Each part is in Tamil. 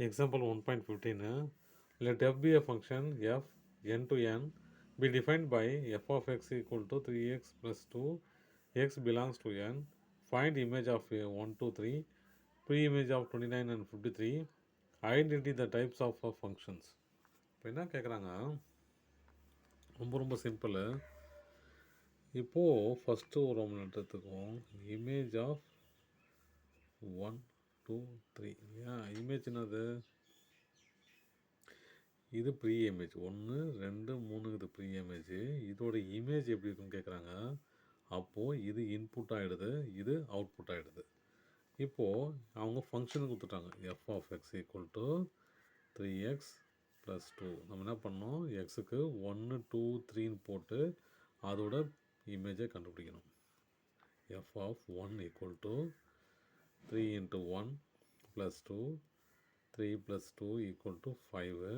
Example 1.15. Let f be a function f n to n be defined by f of x equal to 3x plus 2 x belongs to n. Find image of 1, 2, 3, pre-image of 29 and 53. Identify the types of functions. இப்போ என்ன கேட்குறாங்க, ரொம்ப ரொம்ப சிம்பிளு. இப்போது ஃபஸ்ட்டு ஒரு மினிட் எடுத்துக்குவோம். இமேஜ் ஆஃப் 1, 2, 3 இல்லையா? இமேஜ் என்னது? இது ப்ரீ இமேஜ் 1, 2, 3 இது ப்ரீ இமேஜ். இதோட இமேஜ் எப்படி இருக்குன்னு கேட்குறாங்க. அப்போது இது இன்புட் ஆகிடுது, இது அவுட்புட் ஆகிடுது. இப்போது அவங்க ஃபங்க்ஷன் கொடுத்துட்டாங்க. F of x equal to 3x + 2. நம்ம என்ன பண்ணோம், எக்ஸுக்கு 1, 2, 3ன்னு போட்டு அதோட இமேஜை கண்டுபிடிக்கணும். F of 1 equal to 3 × 1 + 2, 3 + 2 = 5.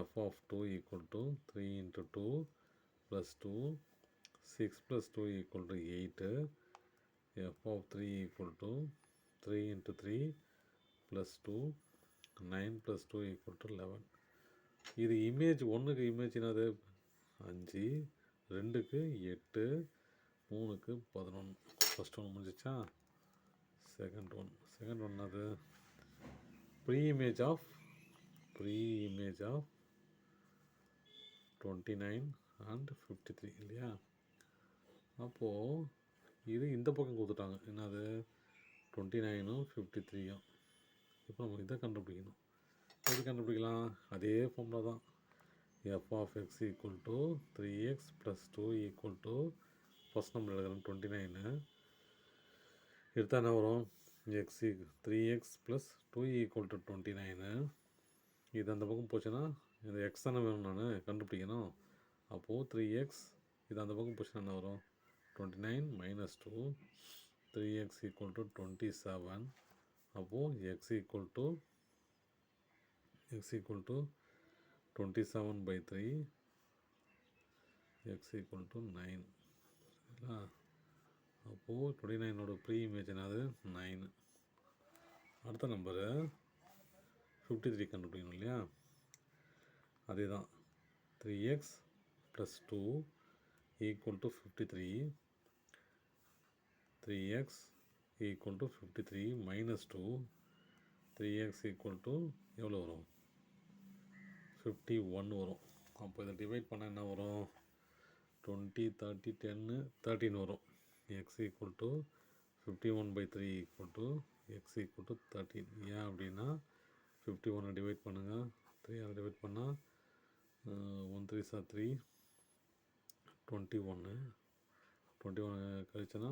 f of 2 equal to 3 into 2 plus 2, 6 plus 2 equal to 8. f of 3 equal to 3 into 3 plus 2, 9 plus 2 equal to 11. இது இமேஜ் 1க்கு இமேஜ் என்னது 5, 2க்கு 8, 3க்கு 11. ஃபஸ்ட் ஒன் முடிஞ்சிச்சா? செகண்ட் ஒன் அது ப்ரீ இமேஜ் ஆஃப் 29 and 53 இல்லையா? அப்போது இது இந்த பக்கம் கொடுத்துட்டாங்க. என்னது 29ம் 53யும். இப்போ நம்ம இதை கண்டுபிடிக்கணும். எது கண்டுபிடிக்கலாம்? அதே ஃபார்முலா தான். F of x equal to 3x + 2 equal to first number எடுக்கிறோம் 29. எடுத்தால் என்ன வரும்? 3x + 2 equal to 29. இது அந்த பக்கம் போச்சுன்னா இந்த எக்ஸ் தானே வேணும், நான் கண்டுபிடிக்கணும். அப்போது 3x இது அந்த பக்கம் போச்சுன்னா என்ன வரும்? 29 - 2, 3x = 27. அப்போது x = 27/3, x = 9. சரிங்களா? அப்போது 29ஓட ப்ரீ இமேஜ் என்னது 9. அடுத்த நம்பரு 53 கண்டுபிடிக்கணும் இல்லையா? அதே தான் 3x + 2 = 53. 3x = 53 - 2, 3x = எவ்வளோ வரும்? 51 வரும். அப்போ இதை டிவைட் பண்ணால் என்ன வரும்? 20, 30, 10, 13 வரும். x = 51/3 = x = 13. ஏன் அப்படின்னா 51 டிவைட் பண்ணுங்கள், 3 டிவைட் பண்ணால் 1 3s are 3, 21 கழிச்சனா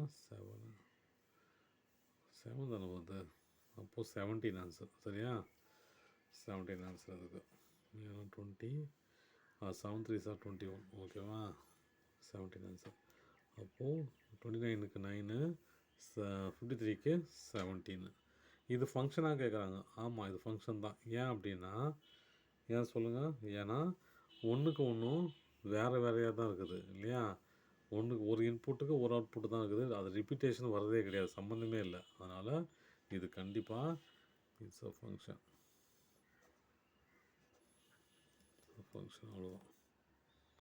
7 தானே வருது. அப்போது 17 ஆன்சர். சரியா? 17 ஆன்சர் அதுக்கு. 20 7 3s are 21. ஓகேவா? 17 ஆன்சர். அப்போது 29க்கு 9, 53க்கு 17. இது ஃபங்க்ஷனாக கேட்குறாங்க. ஆமாம், இது ஃபங்க்ஷன் தான். ஏன் அப்படின்னா, ஏன் சொல்லுங்கள்? ஏன்னா ஒன்றுக்கு ஒன்றும் வேறையாக தான் இருக்குது இல்லையா? ஒன்றுக்கு ஒரு இன்புட்டுக்கு ஒரு அவுட்புட்டு தான் இருக்குது. அது ரிப்பீட்டேஷன் வரதே கிடையாது, சம்மந்தமே இல்லை. அதனால் இது கண்டிப்பாக இட்ஸ் அ ஃபங்க்ஷன். அவ்வளோதான்.